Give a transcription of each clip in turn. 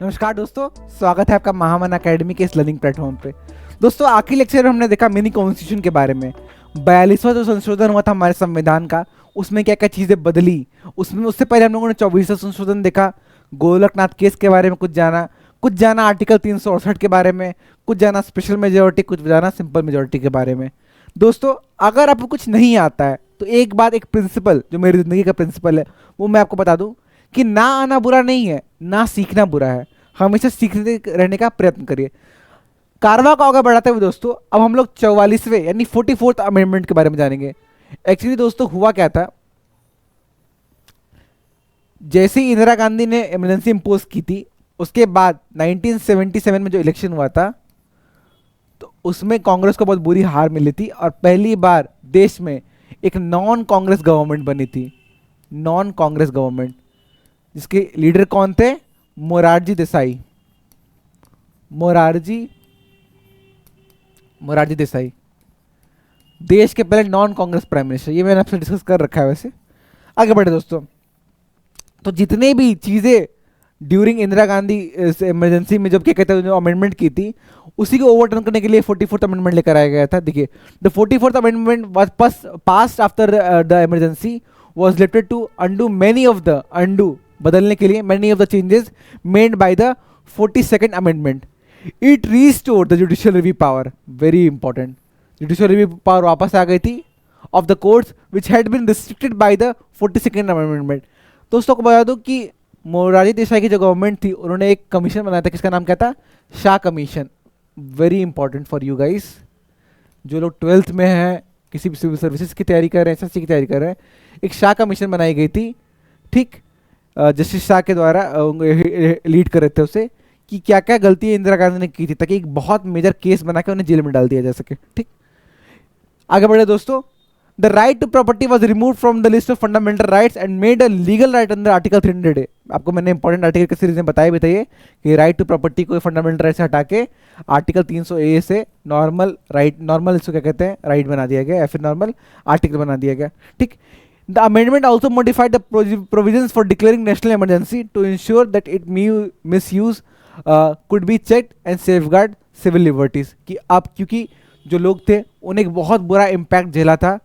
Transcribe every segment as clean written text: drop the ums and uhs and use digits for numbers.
नमस्कार दोस्तों, स्वागत है आपका महामन एकेडमी के इस लर्निंग प्लेटफॉर्म पे। दोस्तों, आखिरी लेक्चर में हमने देखा मिनी कॉन्स्टिट्यूशन के बारे में। 42वां जो संशोधन हुआ था हमारे संविधान का, उसमें क्या क्या चीज़ें बदली। उसमें उससे पहले हम लोगों ने 24वां संशोधन देखा, गोलकनाथ केस के बारे में कुछ जाना आर्टिकल 368 के बारे में, कुछ जाना स्पेशल मेजोरिटी, कुछ जाना सिंपल मेजोरिटी के बारे में। दोस्तों, अगर आपको कुछ नहीं आता है तो एक बात, एक प्रिंसिपल जो मेरी ज़िंदगी का प्रिंसिपल है वो मैं आपको बता दूं कि ना आना बुरा नहीं है, ना सीखना बुरा है। हमेशा सीखते रहने का प्रयत्न करिए। कारवा को आगे बढ़ाते हुए दोस्तों, अब हम लोग 44वें यानी 44th अमेंडमेंट के बारे में जानेंगे। एक्चुअली दोस्तों हुआ क्या था, जैसे ही इंदिरा गांधी ने इमरजेंसी इम्पोज की थी, उसके बाद 1977 में जो इलेक्शन हुआ था, तो उसमें कांग्रेस को बहुत बुरी हार मिली थी और पहली बार देश में एक नॉन कांग्रेस गवर्नमेंट बनी थी। नॉन कांग्रेस गवर्नमेंट, जिसके लीडर कौन थे? मोरारजी देसाई। मोरारजी मोरारजी देसाई देश के पहले नॉन कांग्रेस प्राइम मिनिस्टर। ये मैंने आपसे डिस्कस कर रखा है। वैसे आगे बढ़े दोस्तों, तो जितने भी चीज़ें ड्यूरिंग इंदिरा गांधी इमरजेंसी में जब क्या कहते हैं जो अमेंडमेंट की थी, उसी को ओवरटर्न करने के लिए 44th अमेंडमेंट लेकर आया गया था। देखिए, the 44th amendment was passed after the emergency was limited to undo many of the बदलने के लिए many of the changes made by the 42nd amendment. It restore the judicial review power, very important. Judicial review power वापस आ गई थी of the courts which had been restricted by the 42nd amendment. दोस्तों को बता दूं कि मोरारजी देसाई की जो गवर्नमेंट थी, उन्होंने एक कमीशन बनाया था, किसका नाम क्या था? Shah commission. Very important for you guys, जो लोग 12th में हैं, किसी भी सिविल सर्विसेज की तैयारी कर रहे हैं, एसएससी की तैयारी कर रहे हैं, एक शाह कमीशन बनाई गई थी। ठीक, जस्टिस शाह के द्वारा लीड कर रहे थे उसे, कि क्या क्या गलती इंदिरा गांधी ने की थी, ताकि एक बहुत मेजर केस बना के उन्हें जेल में डाल दिया जा सके। ठीक, आगे बढ़े दोस्तों। The right to property was remove from the list of fundamental rights and made a legal right under article 300A। आपको मैंने इंपॉर्टेंट आर्टिकल के सीरीज में बताया भी था ये, कि राइट टू प्रॉपर्टी को फंडामेंटल राइट से हटा के आर्टिकल 300A से नॉर्मल राइट, नॉर्मल इसको क्या कहते हैं, राइट बना दिया गया, या फिर नॉर्मल आर्टिकल बना दिया गया। ठीक, the amendment also modified the provisions for declaring national emergency to ensure that it misuse could be checked and safeguard civil liberties. कि अब क्योंकि जो लोग थे उन्हें एक बहुत बुरा इम्पैक्ट झेला था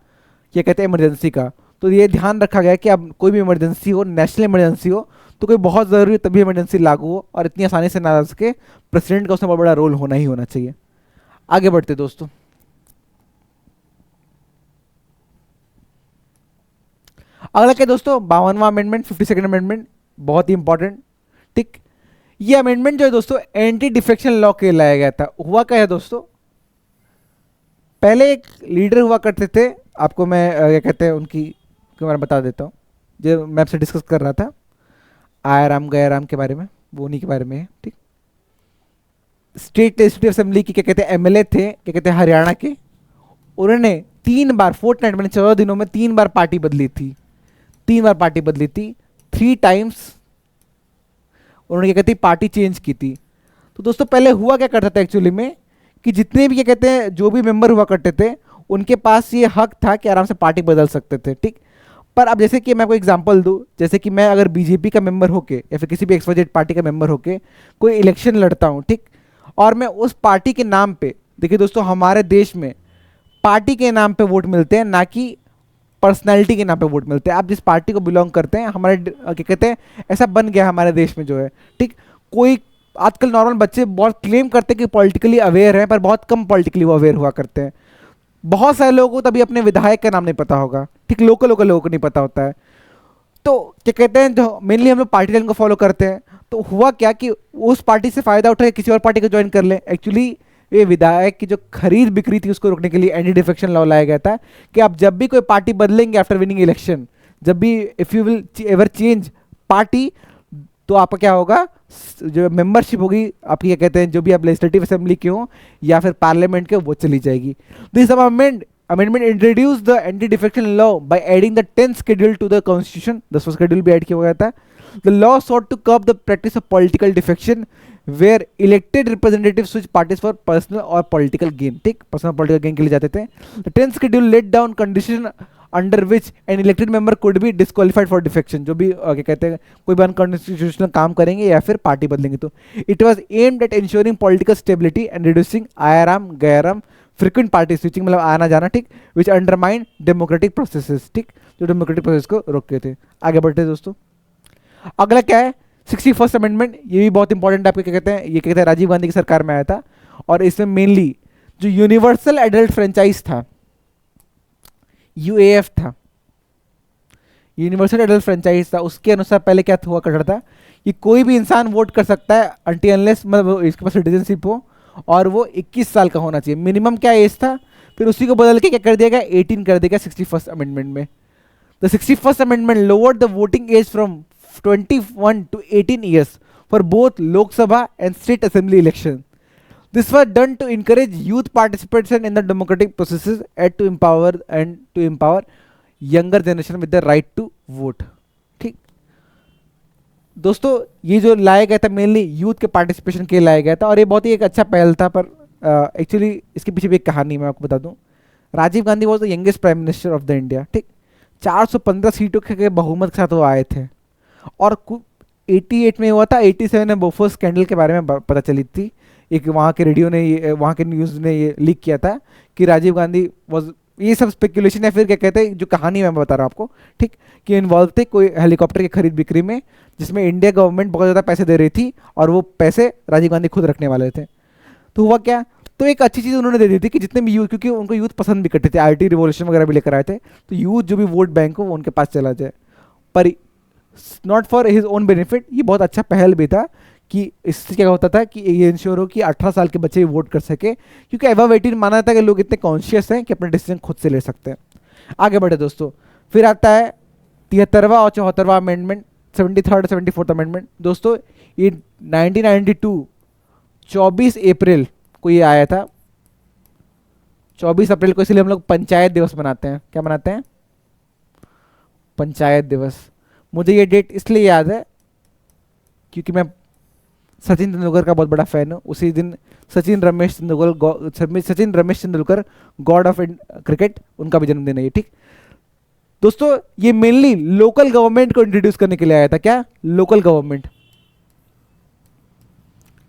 क्या कहते हैं इमरजेंसी का, तो ये ध्यान रखा गया कि अब कोई भी इमरजेंसी हो, नेशनल इमरजेंसी हो, तो कोई बहुत ज़रूरी हो तभी इमरजेंसी लागू हो, और इतनी आसानी से ना आ सके। प्रेसिडेंट का उसमें बहुत बड़ा रोल होना ही होना चाहिए। आगे बढ़ते दोस्तों, अगला क्या दोस्तों? 52वां अमेंडमेंट, 52nd अमेंडमेंट, बहुत ही इंपॉर्टेंट। ठीक, ये अमेंडमेंट जो है दोस्तों एंटी डिफेक्शन लॉ के लाया गया था। हुआ क्या है दोस्तों, पहले एक लीडर हुआ करते थे, आपको मैं क्या कहते हैं उनकी के बारे में बता देता हूँ, जो मैं आपसे डिस्कस कर रहा था आया राम गया राम के बारे में, वो उन्हीं के बारे में है। ठीक, स्टेट लेजिस्लेटिव असेंबली की क्या कहते हैं एमएलए थे, क्या कहते हैं हरियाणा के। उन्होंने 3 बार फोर्टनाइट मैंने 14 दिनों में 3 बार पार्टी बदली थी। 3 बार पार्टी बदली थी, 3 टाइम्स उन्होंने क्या कहती पार्टी चेंज की थी। तो दोस्तों पहले हुआ क्या करता था एक्चुअली में, कि जितने भी क्या कहते हैं जो भी मेंबर हुआ करते थे, उनके पास ये हक था कि आराम से पार्टी बदल सकते थे। ठीक, पर अब जैसे कि मैं आपको एग्जांपल दूं, जैसे कि मैं अगर बीजेपी का मेंबर होके या फिर किसी भी XYZ पार्टी का मेंबर होके कोई इलेक्शन लड़ता हूं, ठीक, और मैं उस पार्टी के नाम पे, देखिए दोस्तों हमारे देश में पार्टी के नाम पे वोट मिलते हैं, ना कि पर्सनैलिटी के नाम पे वोट मिलते हैं। आप जिस पार्टी को बिलोंग करते हैं, हमारे क्या कहते हैं ऐसा बन गया हमारे देश में जो है। ठीक, कोई आजकल नॉर्मल बच्चे बहुत क्लेम करते हैं कि पॉलिटिकली अवेयर हैं, पर बहुत कम पॉलिटिकली वो अवेयर हुआ करते हैं। बहुत सारे लोगों को तभी अपने विधायक का नाम नहीं पता होगा। ठीक, लोकल लोकल लोगों को नहीं पता होता है। तो क्या कहते हैं, जो मेनली हम लोग पार्टी लाइन को फॉलो करते हैं, तो हुआ क्या कि उस पार्टी से फायदा उठा के किसी और पार्टी को ज्वाइन कर लें। एक्चुअली ये विधायक की जो खरीद बिक्री थी उसको रोकने के लिए एंटी डिफेक्शन लॉ लाया गया था, कि आप जब भी कोई पार्टी बदलेंगे आफ्टर विनिंग इलेक्शन, जब भी if you will ever change party, तो आपका क्या होगा, जो मेंबरशिप होगी आपकी क्या कहते हैं जो भी आप लेजिस्लेटिव असेंबली के हो या फिर पार्लियामेंट के, वो चली जाएगी। This amendment introduce the anti defection law by adding the 10th schedule to the constitution. 10वां शेड्यूल भी ऐड किया गया था। The law sought to curb the practice of political defection where elected representatives switch parties for personal और political gain। ठीक, personal political gain के लिए जाते थे। The 10th schedule laid down condition under which an elected member could be disqualified for defection, जो भी क्या कहते हैं कोई भी अनकॉन्स्टिट्यूशनल काम करेंगे या फिर पार्टी बदलेंगे तो। It was aimed at ensuring political stability and reducing Aaya Ram Gaya Ram frequent party switching, मतलब आना जाना, ठीक, विच अंडरमाइन डेमोक्रेटिक प्रोसेसेस, ठीक, जो डेमोक्रेटिक प्रोसेस को रोकते थे। आगे बढ़ते दोस्तों, अगला क्या है 61st अमेंडमेंट। ये भी बहुत इंपॉर्टेंट, आपको क्या कहते हैं, ये कहते हैं राजीव गांधी की सरकार में आया था, और इसमें मेनली जो यूनिवर्सल एडल्ट फ्रेंचाइज था, यूएएफ था, यूनिवर्सल एडल्ट फ्रेंचाइज था, उसके अनुसार पहले क्या हुआ करता था कि कोई भी इंसान वोट कर सकता है अनटिल अनलेस मतलब इसके पास सिटीजनशिप हो और वो 21 साल का होना चाहिए, मिनिमम क्या एज था। फिर उसी को बदल के क्या कर दिया गया, 18 कर दिया गया 61st अमेंडमेंट में। The 61st amendment lowered the voting age from 21 to 18 years for both Lok Sabha and state assembly election. This was done to encourage youth participation in the democratic processes and to empower younger generation with the right to vote. ठीक दोस्तों, ये जो लाया गया था mainly youth के participation के लिए लाया गया था, और ये बहुत ही एक अच्छा पहल था, पर एक्चुअली इसके पीछे भी एक कहानी मैं आपको बता दूं। Rajiv Gandhi was the youngest prime minister of the India, ठीक, 415 सीटों के बहुमत के साथ वो आए थे, और 88 में हुआ था, 87 में बोफोर्स स्कैंडल के बारे में पता चली थी, एक वहाँ के रेडियो ने वहाँ के न्यूज़ ने ये लीक किया था कि राजीव गांधी वॉज, ये सब स्पेकुलेशन है, फिर क्या कहते हैं जो कहानी मैं बता रहा हूँ आपको, ठीक, कि इन्वॉल्व थे कोई हेलीकॉप्टर की खरीद बिक्री में, जिसमें इंडिया गवर्नमेंट बहुत ज़्यादा पैसे दे रही थी और वो पैसे राजीव गांधी खुद रखने वाले थे। तो हुआ क्या, तो एक अच्छी चीज़ उन्होंने दे दी थी कि जितने भी यूथ, क्योंकि उनको यूथ पसंद भी करते थे, आईटी रिवॉल्यूशन वगैरह भी लेकर आए थे, तो यूथ जो भी वोट बैंक हो वो उनके पास चला जाए, पर not for his own benefit. ये बहुत अच्छा पहल भी था कि इससे क्या होता था कि ये इंश्योर हो कि 18 साल के बच्चे भी वोट कर सके, क्योंकि अबव 18 माना था कि लोग इतने कॉन्शियस हैं कि अपने डिसीजन खुद से ले सकते हैं। आगे बढ़े दोस्तों, फिर आता है 73वां और 74वां अमेंडमेंट, 73rd 74th अमेंडमेंट। दोस्तों ये 1992 24 अप्रैल को ये आया था, 24 अप्रैल को, इसलिए हम लोग पंचायत दिवस मनाते हैं। क्या मनाते हैं? पंचायत दिवस। मुझे ये डेट इसलिए याद है क्योंकि मैं सचिन तेंदुलकर का बहुत बड़ा फैन हूँ। उसी दिन Sachin Ramesh Tendulkar God of cricket, उनका भी जन्मदिन है ये, ठीक दोस्तों। ये मेनली लोकल गवर्नमेंट को इंट्रोड्यूस करने के लिए आया था। क्या? Local government.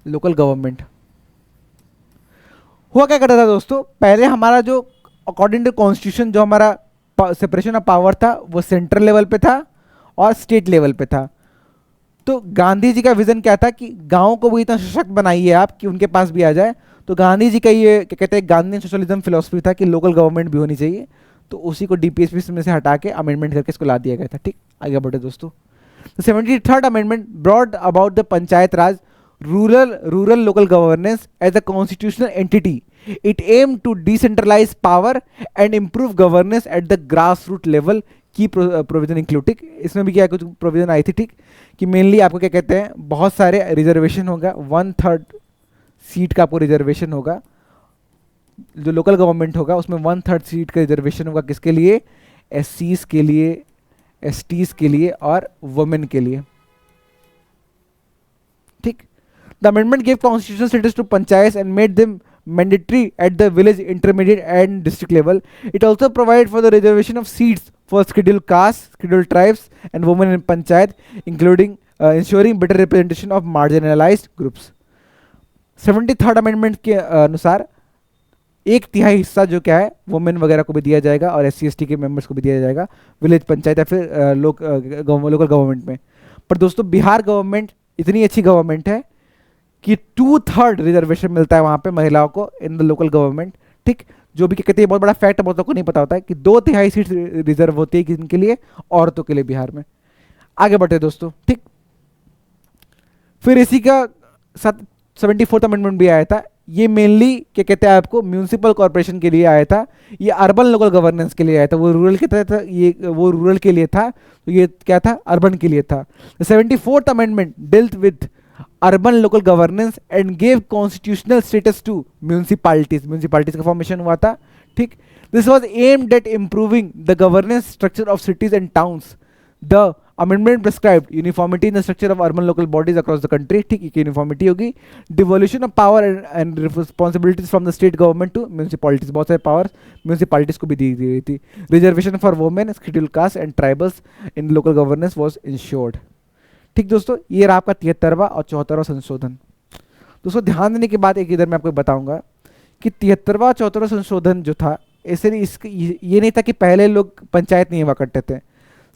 लोकल गवर्नमेंट हुआ क्या करता था दोस्तों, पहले हमारा जो अकॉर्डिंग टू कॉन्स्टिट्यूशन जो हमारा सेपरेशन ऑफ पावर था वो सेंट्रल लेवल पे था और स्टेट लेवल पे था। तो गांधी जी का विजन क्या था कि गांव को भी इतना सशक्त बनाइए आप कि उनके पास भी आ जाए। तो गांधी जी का ये क्या कहते हैं, गांधी सोशलिज्म फिलोसफी था कि लोकल गवर्नमेंट भी होनी चाहिए। तो उसी को डीपीएसपी में से हटा के अमेंडमेंट करके इसको ला दिया गया था, ठीक। आगे बढ़े दोस्तों, 73rd amendment broad about the panchayat Raj rural local governance as a constitutional entity. It aimed to decentralize power and improve governance at the grassroots level. की प्रोविजन इंक्लूड, ठीक। इसमें भी क्या कुछ प्रोविजन आई थी, ठीक, कि मेनली आपको क्या कहते हैं, बहुत सारे रिजर्वेशन होगा, 1/3 सीट का आपको रिजर्वेशन होगा। जो लोकल गवर्नमेंट होगा उसमें 1/3 सीट का रिजर्वेशन होगा, किसके लिए? एससीज के लिए, एसटीज के लिए और वुमेन के लिए, ठीक। The amendment gave constitutional status to panchayats and made them mandatory at the village, intermediate and district level. It also provided for the reservation of seats for scheduled castes, scheduled tribes and women in panchayat, including ensuring better representation of marginalized groups. 73rd amendment के अनुसार 1/3 हिस्सा जो क्या है women वगैरह को भी दिया जाएगा और SC/ST के मेंबर्स को भी दिया जाएगा विलेज पंचायत या फिर लोकल गवर्नमेंट में। पर दोस्तों बिहार गवर्नमेंट इतनी अच्छी गवर्नमेंट है कि 2/3 रिजर्वेशन मिलता है वहां पे महिलाओं को इन द लोकल गवर्नमेंट, ठीक। जो भी कहते हैं बहुत बड़ा फैक्ट बहुत लोगों को नहीं पता होता है कि 2/3 सीट रिजर्व होती है किनके लिए? औरतों के लिए बिहार में। आगे बढ़ते दोस्तों, ठीक। फिर इसी का 74th अमेंडमेंट भी आया था। ये मेनली क्या कहते हैं आपको म्यूनिसिपल कॉर्पोरेशन के लिए आया था। ये अर्बन लोकल गवर्नेंस के लिए आया था। वो रूरल के था, ये वो रूरल के लिए था, तो ये क्या था? अर्बन के लिए था। 74th amendment dealt with urban local governance and gave constitutional status to municipalities. Municipalities का फॉर्मेशन हुआ था, ठीक। This was aimed at improving the governance structure of cities and towns, the amendment prescribed uniformity in the structure of urban local bodies across the country, ठीक है, uniformity होगी। Devolution of power and responsibilities from the state government to municipalities, बहुत सारे power municipalities को भी दी गई थी। Reservation for women, schedule caste and tribals in local governance was insured. ठीक दोस्तों, ये रहा आपका 73वां और 74वां संशोधन। दोस्तों ध्यान देने के बाद एक इधर मैं आपको बताऊंगा कि 73वां 74वां संशोधन जो था, ऐसे ये नहीं था कि पहले लोग पंचायत नहीं हुआ करते थे।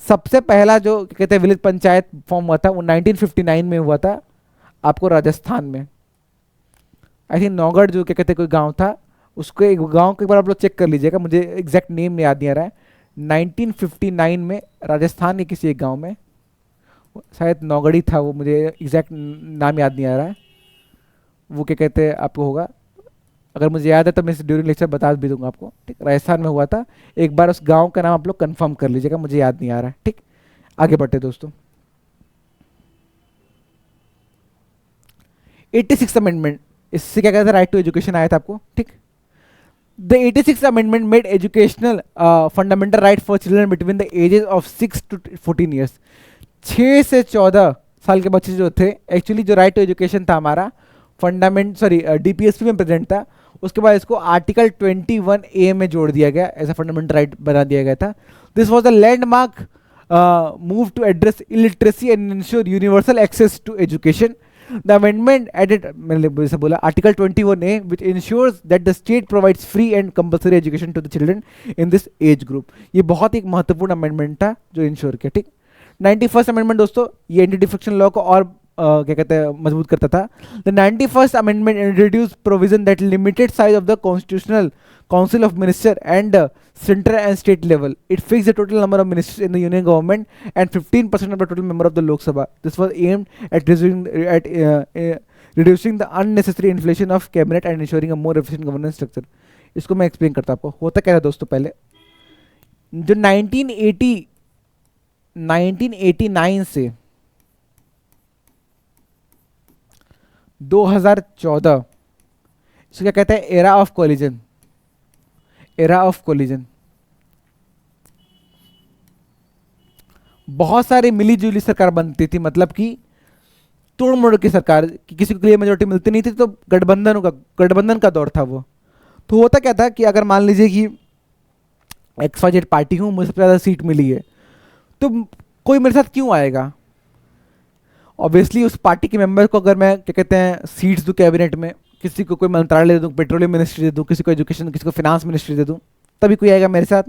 सबसे पहला जो कहते हैं विलेज पंचायत फॉर्म हुआ था वो 1959 में हुआ था आपको राजस्थान में। आई थिंक नौगढ़ जो क्या कहते हैं कोई गांव था, उसको एक गांव के एक बार आप लोग चेक कर लीजिएगा, मुझे एग्जैक्ट नेम याद नहीं आ रहा है। 1959 में राजस्थान के किसी एक गांव में, शायद नौगढ़ी था वो, मुझे एग्जैक्ट नाम याद नहीं आ रहा है। वो क्या कहते हैं आपको होगा, अगर मुझे याद है तो मैं ड्यूरिंग लेक्चर बता भी दूंगा आपको। ठीक, राजस्थान में हुआ था। एक बार उस गांव का नाम आप लोग कंफर्म कर लीजिएगा, मुझे याद नहीं आ रहा है। ठीक, आगे बढ़ते दोस्तों। 86 अमेंडमेंट, इससे क्या कहता है, राइट टू एजुकेशन आया था आपको। ठीक, the 86 amendment made educational fundamental right for children between the ages of 6 to 14 years. 6 से 14 साल के बच्चे जो थे, एक्चुअली जो राइट टू एजुकेशन था हमारा फंडामेंट, सॉरी डीपीएसपी में प्रेजेंट था। उसके बाद इसको आर्टिकल 21A में जोड़ दिया गया, ऐसा फंडामेंटल राइट बना दिया गया था। This was a landmark move to address illiteracy and ensure universal access to education. The amendment added, मैंने जैसे बोला, article 21A which ensures that the state provides free and compulsory education to the children in this age group. ये बहुत ही महत्वपूर्ण amendment था जो ensure किया। ठीक, 91st अमेंडमेंट दोस्तों, ये एंटी डिफेक्शन लॉ को और क्या कहते हैं मजबूत करता था। The 91st amendment introduce provision that limited size of the constitutional council of minister and central and state level. It fix the total number of ministers in the union government and 15% of the total member of the लोक सभा। This was aimed eight reducing the unnecessary inflation of cabinet and ensuring a more efficient governance structure. इसको मैं explain करता हूं आपको। होता क्या था दोस्तों, पहले जो 1989 से 2014, इसको क्या कहते हैं, era of collision. Era of collision, बहुत सारी मिली जुली सरकार बनती थी, मतलब कि तोड़ मोड़ की सरकार, कि किसी को क्लियर मेजोरिटी मिलती नहीं थी, तो गठबंधन का दौर था वो। तो होता क्या था कि अगर मान लीजिए कि XYZ पार्टी हूँ, मुझे सबसे ज़्यादा सीट मिली है, तो कोई मेरे साथ क्यों आएगा। ऑब्वियसली उस पार्टी के मेंबर को अगर मैं क्या कहते हैं सीट्स दूँ कैबिनेट में, किसी को कोई मंत्रालय दे दूँ, पेट्रोलियम मिनिस्ट्री दे दूँ, किसी को एजुकेशन, किसी को फिनांस मिनिस्ट्री दे दूँ, तभी कोई आएगा मेरे साथ।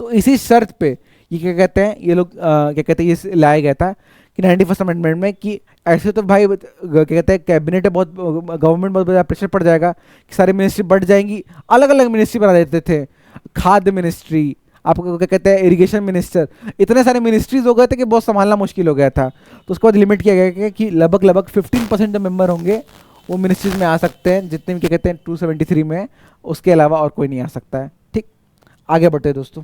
तो इसी शर्त पे ये क्या कहते हैं, ये लोग क्या कहते हैं, ये लाया गया था कि 91st अमेंडमेंट में कि ऐसे तो भाई क्या कहते हैं कैबिनेट है, बहुत गवर्नमेंट बहुत बड़ा प्रेशर पड़ जाएगा कि सारी मिनिस्ट्री बढ़ जाएंगी, अलग अलग मिनिस्ट्री बना देते थे। खाद्य मिनिस्ट्री, आपको क्या कहते हैं इरिगेशन मिनिस्टर, इतने सारे मिनिस्ट्रीज हो गए थे कि बहुत संभालना मुश्किल हो गया था। तो उसके बाद लिमिट किया गया कि लगभग 15% जो मेंबर होंगे वो मिनिस्ट्रीज में आ सकते हैं, जितने भी क्या कहते हैं 273 में, उसके अलावा और कोई नहीं आ सकता है। ठीक, आगे बढ़ते हैं दोस्तों।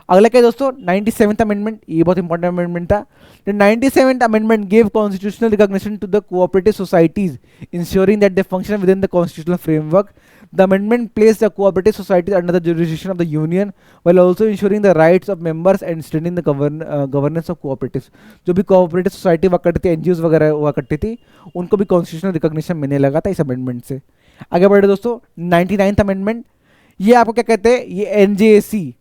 अगला क्या है दोस्तों, 97th अमेंडमेंट, ये बहुत इंपॉर्टेंट अमेंडमेंट था। The 97th amendment give constitutional recognition to the cooperative societies ensuring that they function within the constitutional framework. The amendment place the cooperative societies under the jurisdiction of the union while also ensuring the rights of members and strengthening the governance of cooperatives. जो भी cooperative society हुआ करती थी, NGOs वगैरह हुआ करती थी, उनको भी कॉन्स्टिट्यूशनल रिकॉग्निशन मिलने लगा था इस अमेंडमेंट से। आगे बढ़े दोस्तों, 99th अमेंडमेंट, ये आपको क्या कहते हैं, ये NJAC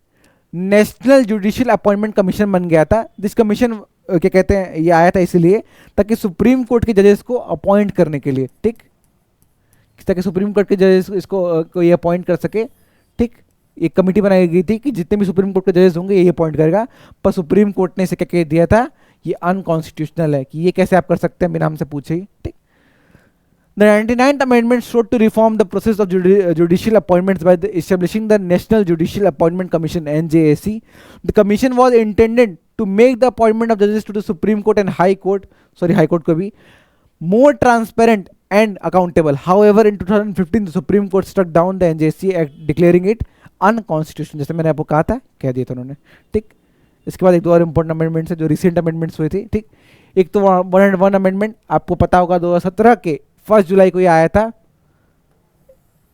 national judicial appointment commission बन गया था। जिस कमीशन क्या कहते हैं ये आया था इसलिए ताकि सुप्रीम कोर्ट के जजेस को अपॉइंट करने के लिए, ठीक, ताकि सुप्रीम कोर्ट के जजेस इसको को ये अपॉइंट कर सके। ठीक, एक कमेटी बनाई गई थी कि जितने भी सुप्रीम कोर्ट के जजेस होंगे ये अपॉइंट करेगा, पर सुप्रीम कोर्ट ने इसे क्या कह दिया था, ये अनकॉन्स्टिट्यूशनल है, कि ये कैसे आप कर सकते हैं बिना हमसे पूछे ही। ठीक, The 99th Amendment sought to reform the process of judicial appointments by establishing the National Judicial Appointment Commission (NJAC). The commission was intended to make the appointment of judges to the Supreme Court and High Court को भी more transparent and accountable. However, in 2015, the Supreme Court struck down the NJAC Act, declaring it unconstitutional. जैसे मैंने आपको कहा था, कह दिया था उन्होंने। ठीक, इसके बाद एक दो और इम्पोर्टेंट अमेंडमेंट्स है जो रिसेंट अमेंडमेंट्स हुए थे। ठीक, एक तो 101 अमेंडमेंट, आपको पता होगा 2017 के 1 जुलाई को ये आया था।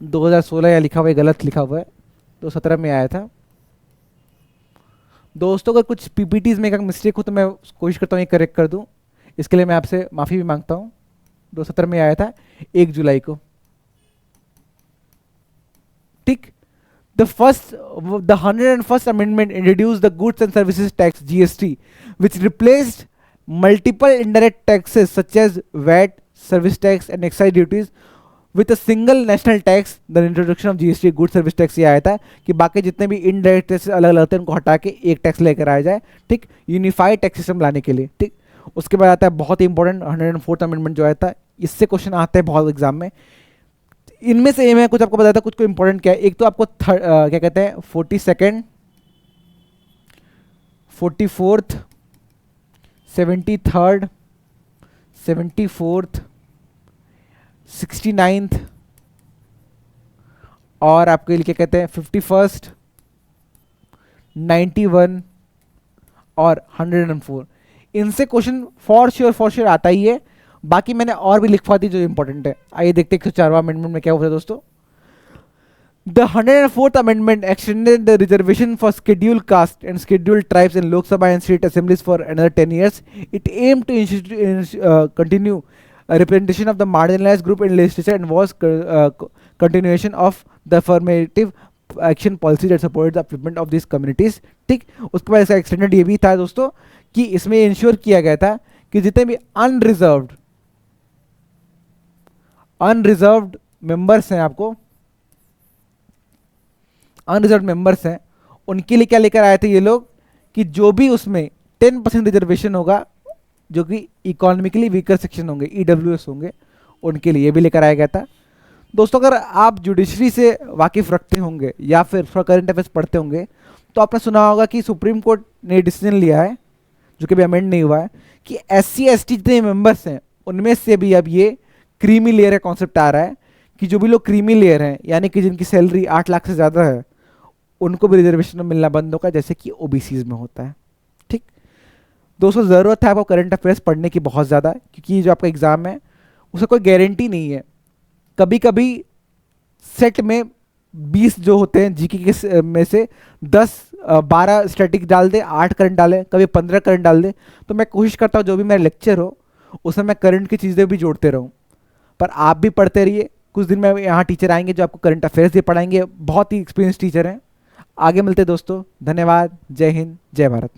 2016 या लिखा हुआ है, गलत लिखा हुआ है, 2017 में आया था। दोस्तों अगर कुछ पीपीटीज में का मिस्टेक हो तो मैं कोशिश करता हूँ ये करेक्ट कर दूँ, इसके लिए मैं आपसे माफ़ी भी मांगता हूँ। 2017 में आया था 1 जुलाई को, ठीक। The 101st Amendment introduced the Goods and Services Tax (GST), which replaced multiple indirect taxes such as VAT, service tax, and excise duties with a single national tax. The introduction of GST, Goods Service Tax, ये आया था कि बाकी जितने भी indirect tax अलग अलग थे उनको हटा के एक टैक्स लेकर आया जाए, ठीक, यूनिफाइड टैक्स सिस्टम लाने के लिए, ठीक। उसके बाद आता है बहुत ही इंपॉर्टेंट 104th अमेंडमेंट जो आया था, इससे क्वेश्चन आते हैं बहुत एग्जाम में। इनमें से मैं कुछ आपको बताता हूँ, कुछ को इंपॉर्टेंट क्या है। एक तो आपको क्या कहते हैं 42nd, 44th, 73rd, 74th, 69th और आपके लिए क्या कहते हैं 51st, 91 और 104। इनसे क्वेश्चन फॉर श्योर आता ही है। बाकी मैंने और भी लिखवा दी जो इंपॉर्टेंट है। आइए देखते हैं 104वां अमेंडमेंट में क्या होता है दोस्तों। The 104th Amendment extended the reservation for scheduled caste and scheduled tribes in Lok Sabha and state assemblies for another 10 years. It aimed to continue representation of the marginalized group in legislature and was continuation of the affirmative action policy that supported the upliftment of these communities, ठीक। उसके बाद इसका extended ये भी था दोस्तों कि इसमें इंश्योर किया गया था कि जितने भी अनरिजर्व्ड मेंबर्स हैं, आपको अनरिजर्व मेंबर्स हैं, उनके लिए क्या लेकर आए थे ये लोग कि जो भी उसमें 10% रिजर्वेशन होगा, जो कि इकोनॉमिकली वीकर सेक्शन होंगे, ईडब्ल्यूएस होंगे, उनके लिए भी लेकर आया गया था। दोस्तों अगर आप जुडिशरी से वाकिफ रखते होंगे या फिर करंट अफेयर्स पढ़ते होंगे तो आपने सुना होगा कि सुप्रीम कोर्ट ने डिसीजन लिया है, जो कि अभी अमेंड नहीं हुआ है, कि SC/ST जितने मेंबर्स हैं उनमें से भी अब ये क्रीमी लेयर का कॉन्सेप्ट आ रहा है कि जो भी लोग क्रीमी लेयर हैं, यानी कि जिनकी सैलरी 8 लाख से ज़्यादा है, उनको भी रिजर्वेशन मिलना बंद होगा, जैसे कि ओबीसीज में होता है, ठीक। दोस्तों ज़रूरत है आपको करंट अफेयर्स पढ़ने की बहुत ज़्यादा, क्योंकि जो आपका एग्ज़ाम है उसका कोई गारंटी नहीं है। कभी कभी सेट में 20 जो होते हैं जीके के में से 10-12 स्टैटिक डाल दे, 8 करंट डाले, कभी 15 करंट डाल दे। तो मैं कोशिश करता हूँ जो भी मेरा लेक्चर हो उसमें मैं करंट की चीज़ें भी जोड़ते रहूँ। पर आप भी पढ़ते रहिए, कुछ दिन में यहाँ टीचर आएंगे जो आपको करंट अफेयर्स भी पढ़ाएंगे, बहुत ही एक्सपीरियंस टीचर हैं। आगे मिलते दोस्तों, धन्यवाद, जय हिंद, जय भारत।